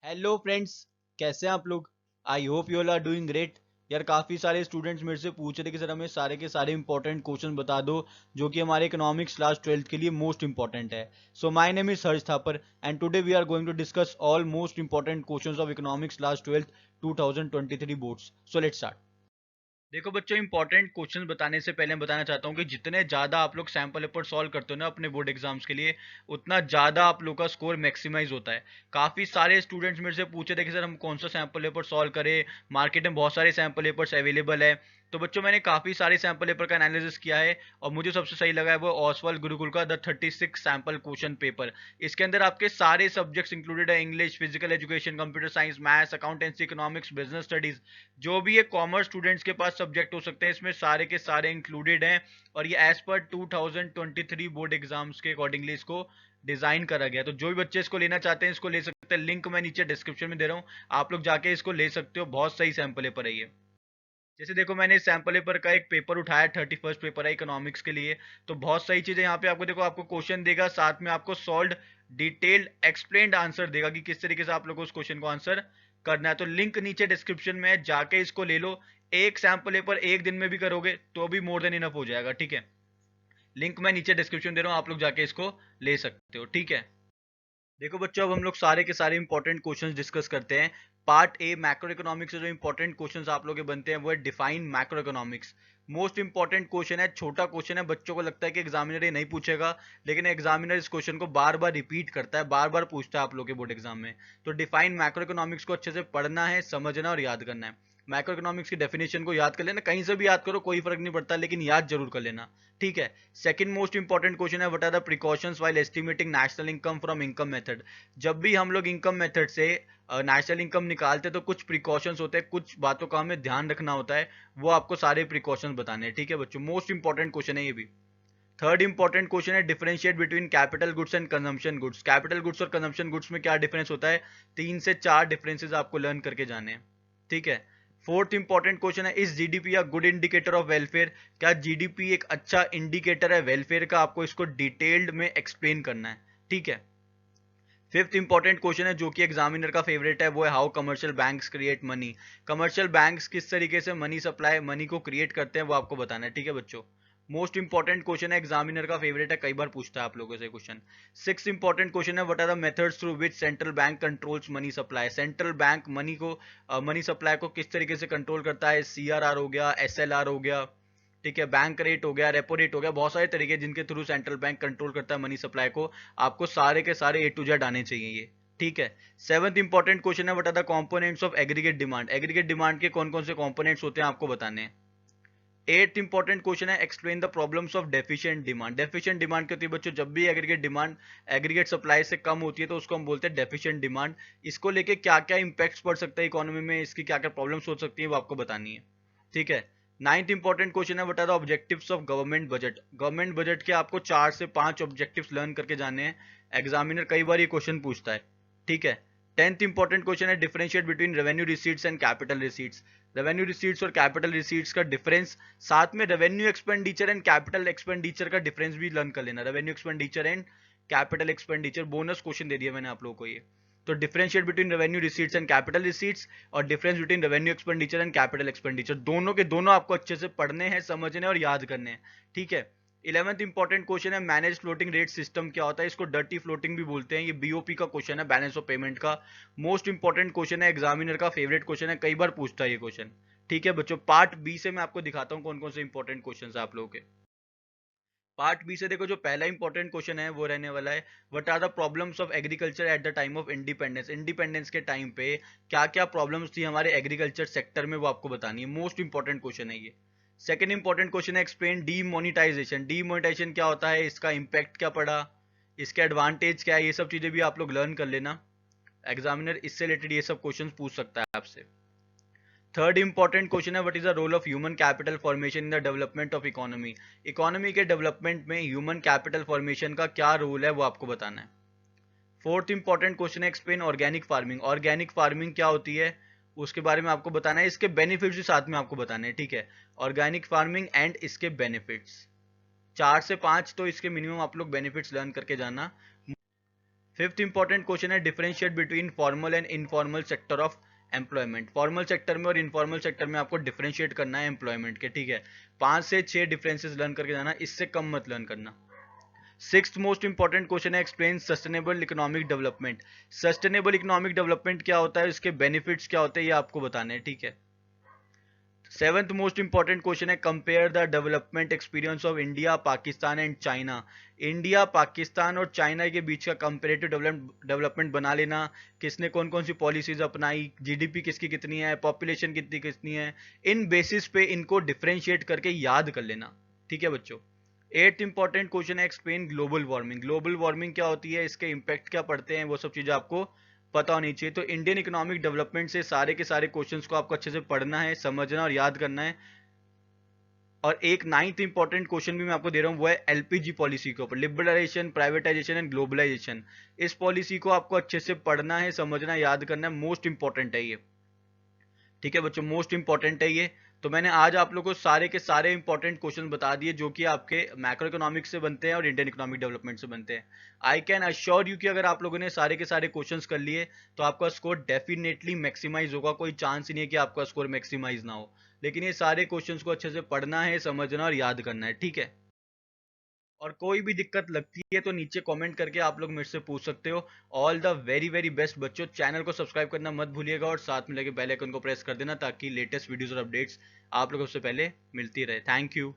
Hello friends, कैसे हैं आप लोग। I hope you all are doing great. यार काफ़ी सारे स्टूडेंट्स मेरे से पूछ रहे थे कि सर हमें सारे के सारे इंपॉर्टेंट क्वेश्चन बता दो जो कि हमारे इकोनॉमिक्स क्लास 12th के लिए मोस्ट इंपॉर्टेंट है। So my name is Harsh Thapar and today we are going to discuss all most important questions of economics class 12th 2023 boards. So let's start. देखो बच्चों, इंपॉर्टेंट क्वेश्चन बताने से पहले मैं बताना चाहता हूँ कि जितने ज़्यादा आप लोग सैम्पल पेपर सॉल्व करते हो ना अपने बोर्ड एग्जाम्स के लिए, उतना ज़्यादा आप लोग का स्कोर मैक्सिमाइज होता है। काफ़ी सारे स्टूडेंट्स मेरे से पूछे थे कि सर हम कौन सा सैम्पल पेपर सॉल्व करें, मार्केट में बहुत सारे सैम्पल पेपर्स अवेलेबल है। तो बच्चों मैंने काफ़ी सारे सैम्पल पेपर का एनालिसिस किया है और मुझे सबसे सही लगा है वो ऑसवाल्ड गुरुकुल का द 36 सैम्पल क्वेश्चन पेपर। इसके अंदर आपके सारे सब्जेक्ट्स इंक्लूडेड है, English, physical education, computer science, maths, accountancy, economics, business studies, जो भी ये कॉमर्स स्टूडेंट्स के पास सब्जेक्ट हो सकते हैं इसमें सारे के सारे इंक्लूडेड हैं। और ये एज पर 2023 बोर्ड एग्जाम्स के अकॉर्डिंगली इसको डिजाइन करा गया। तो जो भी बच्चे इसको लेना चाहते हैं इसको ले सकते हैं, लिंक मैं नीचे डिस्क्रिप्शन में दे रहा हूँ, आप लोग जाके इसको ले सकते हो। बहुत सही सैंपल पेपर है ये। जैसे देखो मैंने इस सैम्पल पेपर का एक पेपर उठाया, 31st पेपर है इकोनॉमिक्स के लिए। तो बहुत सही चीज है यहाँ पे। आपको देखो, आपको क्वेश्चन देगा, साथ में आपको सॉल्व डिटेल्ड एक्सप्लेन्ड आंसर देगा कि किस तरीके से आप लोग को उस क्वेश्चन को आंसर करना है। तो लिंक नीचे डिस्क्रिप्शन में है, जाके इसको ले लो। एक सैम्पल पेपर एक दिन में भी करोगे तो भी मोर देन इनफ हो जाएगा, ठीक है। लिंक मैं नीचे डिस्क्रिप्शन दे रहा हूँ, आप लोग जाके इसको ले सकते हो, ठीक है। देखो बच्चों, अब हम लोग सारे के सारे इंपॉर्टेंट क्वेश्चंस डिस्कस करते हैं। पार्ट ए, मैक्रो इकोनॉमिक्स से जो इंपॉर्टेंट क्वेश्चंस आप लोग के बनते हैं वो है define macro economics. Most important question है, छोटा क्वेश्चन है, बच्चों को लगता है कि एग्जामिनर ये नहीं पूछेगा, लेकिन एग्जामिनर इस क्वेश्चन को बार बार रिपीट करता है, बार बार पूछता है आप लोग के बोर्ड एग्जाम में। तो डिफाइन मैक्रो इकोनॉमिक्स को अच्छे से पढ़ना है, समझना और याद करना है। मैक्रो इकोनॉमिक्स की डेफिनेशन को याद कर लेना, कहीं से भी याद करो कोई फर्क नहीं पड़ता, लेकिन याद जरूर कर लेना, ठीक है। सेकंड मोस्ट इंपॉर्टेंट क्वेश्चन है, what are the precautions while estimating national income from income method. जब भी हम लोग इनकम मेथड से नेशनल इनकम निकालते हैं तो कुछ प्रिकॉशंस होते हैं, कुछ बातों का हमें ध्यान रखना होता है, वो आपको सारे प्रिकॉशंस बताने हैं, ठीक है बच्चों। मोस्ट इंपॉर्टेंट क्वेश्चन है ये भी। थर्ड इंपॉर्टेंट क्वेश्चन है, differentiate between capital goods and consumption goods. Capital goods और कंजम्पशन गुड्स में क्या डिफरेंस होता है, 3 से 4 डिफरेंसेस आपको लर्न करके जाने हैं, ठीक है। फोर्थ इंपॉर्टेंट क्वेश्चन है, is GDP a good indicator of welfare. क्या जीडीपी एक अच्छा इंडिकेटर है वेलफेयर का, आपको इसको डिटेल्ड में एक्सप्लेन करना है, ठीक है। फिफ्थ इंपॉर्टेंट क्वेश्चन है जो कि एग्जामिनर का फेवरेट है, वो है how commercial banks create money. Commercial banks किस तरीके से मनी सप्लाई, मनी को क्रिएट करते हैं, वो आपको बताना है, ठीक है बच्चों। मोस्ट इंपॉर्टेंट क्वेश्चन है, एग्जामिनर का फेवरेट है, कई बार पूछता है आप लोगों से क्वेश्चन। सिक्स इंपॉर्टेंट क्वेश्चन है, what are the methods through which central bank controls money supply. Central bank money को मनी सप्लाई को किस तरीके से कंट्रोल करता है, सीआरआर हो गया, एसएलआर हो गया, ठीक है, बैंक रेट हो गया, रेपो रेट हो गया, बहुत सारे तरीके जिनके थ्रू सेंट्रल बैंक कंट्रोल करता है मनी सप्लाई को। आपको सारे के सारे ए टू जेड आने चाहिए ये, ठीक है। सेवंथ इंपॉर्टेंट क्वेश्चन है, what are the components of aggregate demand. Aggregate demand के कौन कौन से कंपोनेंट्स होते हैं आपको बताने हैं। एट्थ इंपॉर्टेंट क्वेश्चन है, explain the problems of deficient demand. Deficient demand क्या होती है बच्चों, जब भी एग्रीगेट डिमांड एग्रीगेट सप्लाई से कम होती है तो उसको हम बोलते हैं डेफिशिएंट डिमांड। इसको लेके क्या क्या इंपैक्ट्स पड़ सकता है इकोनॉमी में, इसकी क्या क्या प्रॉब्लम्स हो सकती है, वो आपको बतानी है, ठीक है। नाइन्थ इंपॉर्टेंट क्वेश्चन है, what are the objectives of government budget. Government budget के आपको 4 से 5 ऑब्जेक्टिव्स लर्न करके जाने हैं, एग्जामिनर कई बार ये क्वेश्चन पूछता है, ठीक है। टेंथ इंपॉर्टेंट क्वेश्चन है, differentiate between revenue receipts and capital receipts. Revenue receipts और कैपिटल रिसीट्स का डिफरेंस, साथ में revenue expenditure and capital expenditure का डिफरेंस भी लर्न कर लेना। Revenue expenditure and capital expenditure, bonus question दे दिया मैंने आप लोगों को ये। तो differentiate between revenue receipts and capital receipts और difference between revenue expenditure and capital expenditure, दोनों के दोनों आपको अच्छे से पढ़ने हैं, समझने और याद करने हैं, ठीक है। 11th इंपॉर्टेंट क्वेश्चन है, मैनेज फ्लोटिंग रेट सिस्टम क्या होता है। इसको डर्टी फ्लोटिंग भी बोलते हैं, ये बीओपी का क्वेश्चन है, बैलेंस ऑफ पेमेंट का। मोस्ट इंपॉर्टेंट क्वेश्चन है, एग्जामिनर का फेवरेट क्वेश्चन है, कई बार पूछता है ये क्वेश्चन, ठीक है बच्चों। पार्ट बी से मैं आपको दिखाता हूँ कौन कौन से इंपॉर्टेंट क्वेश्चन है आप लोगों के। पार्ट बी से देखो, जो पहला इंपॉर्टेंट क्वेश्चन है वो रहने वाला है, what are the problems of agriculture at the time of independence. Independence के टाइम पे क्या क्या प्रॉब्लम्स थी हमारे एग्रीकल्चर सेक्टर में, वो आपको बतानी है। मोस्ट इंपॉर्टेंट क्वेश्चन है ये। सेकंड इंपॉर्टेंट क्वेश्चन है, एक्सप्लेन डीमोनेटाइजेशन। डीमोनेटाइजेशन क्या होता है, इसका इंपैक्ट क्या पड़ा, इसके एडवांटेज क्या है, ये सब चीजें भी आप लोग लर्न कर लेना। एग्जामिनर इससे रिलेटेड ये सब क्वेश्चन पूछ सकता है आपसे। थर्ड इंपॉर्टेंट क्वेश्चन है, what is the role of human capital formation in the development of economy. Economy के डेवलपमेंट में ह्यूमन कैपिटल फॉर्मेशन का क्या रोल है, वो आपको बताना है। फोर्थ इंपॉर्टेंट क्वेश्चन है, explain organic farming. Organic farming क्या होती है उसके बारे में आपको बताना है, इसके बेनिफिट्स भी साथ में आपको बताने हैं, ठीक है। ऑर्गेनिक फार्मिंग एंड इसके बेनिफिट्स, 4 से 5 तो इसके मिनिमम आप लोग बेनिफिट्स लर्न करके जाना। फिफ्थ इंपॉर्टेंट क्वेश्चन है differentiate between formal and informal sector of employment. Formal sector में और इनफॉर्मल सेक्टर में आपको डिफरेंशिएट करना है एम्प्लॉयमेंट के, ठीक है। 5 से 6 डिफरेंसेस लर्न करके जाना, इससे कम मत लर्न करना। सिक्स्थ मोस्ट इंपॉर्टेंट क्वेश्चन है explain sustainable economic development. Sustainable economic development क्या होता है, इसके बेनिफिट्स क्या होते हैं, ये आपको बताने हैं, ठीक है। सेवेंथ मोस्ट इंपॉर्टेंट क्वेश्चन है compare the development experience of India, Pakistan and China. India, Pakistan और चाइना के बीच का कंपेरेटिव डेवलपमेंट बना लेना, किसने कौन कौन सी पॉलिसीज अपनाई, जीडीपी किसकी कितनी है, पॉपुलेशन कितनी कितनी है, इन बेसिस पे इनको डिफरेंशिएट करके याद कर लेना, ठीक है बच्चों। एट्थ इंपॉर्टेंट क्वेश्चन है explain global warming. Global warming क्या होती है, इसके इंपैक्ट क्या पड़ते हैं, वो सब चीजें आपको पता होनी चाहिए। तो इंडियन इकोनॉमिक डेवलपमेंट से सारे के सारे क्वेश्चंस को आपको अच्छे से पढ़ना है, समझना और याद करना है। और एक नाइन्थ इंपॉर्टेंट क्वेश्चन भी मैं आपको दे रहा हूँ, वो है एलपीजी पॉलिसी के ऊपर, लिबरलाइजेशन, प्राइवेटाइजेशन एंड ग्लोबलाइजेशन। इस पॉलिसी को आपको अच्छे से पढ़ना है, समझना, याद करना है, मोस्ट इंपॉर्टेंट है ये, ठीक है बच्चों, मोस्ट इंपॉर्टेंट है ये। तो मैंने आज आप लोगों को सारे के सारे इंपॉर्टेंट क्वेश्चन बता दिए जो कि आपके मैक्रो इकोनॉमिक्स से बनते हैं और इंडियन इकोनॉमिक डेवलपमेंट से बनते हैं। आई कैन अश्योर यू कि अगर आप लोगों ने सारे के सारे क्वेश्चंस कर लिए तो आपका स्कोर डेफिनेटली मैक्सिमाइज होगा। कोई चांस ही नहीं है कि आपका स्कोर मैक्सिमाइज ना हो, लेकिन ये सारे क्वेश्चंस को अच्छे से पढ़ना है, समझना और याद करना है, ठीक है। और कोई भी दिक्कत लगती है तो नीचे कमेंट करके आप लोग मेरे से पूछ सकते हो। All the very very best बच्चों, चैनल को सब्सक्राइब करना मत भूलिएगा और साथ में लगे बेल आइकन को प्रेस कर देना ताकि लेटेस्ट वीडियोस और अपडेट्स आप लोगों से पहले मिलती रहे। Thank you.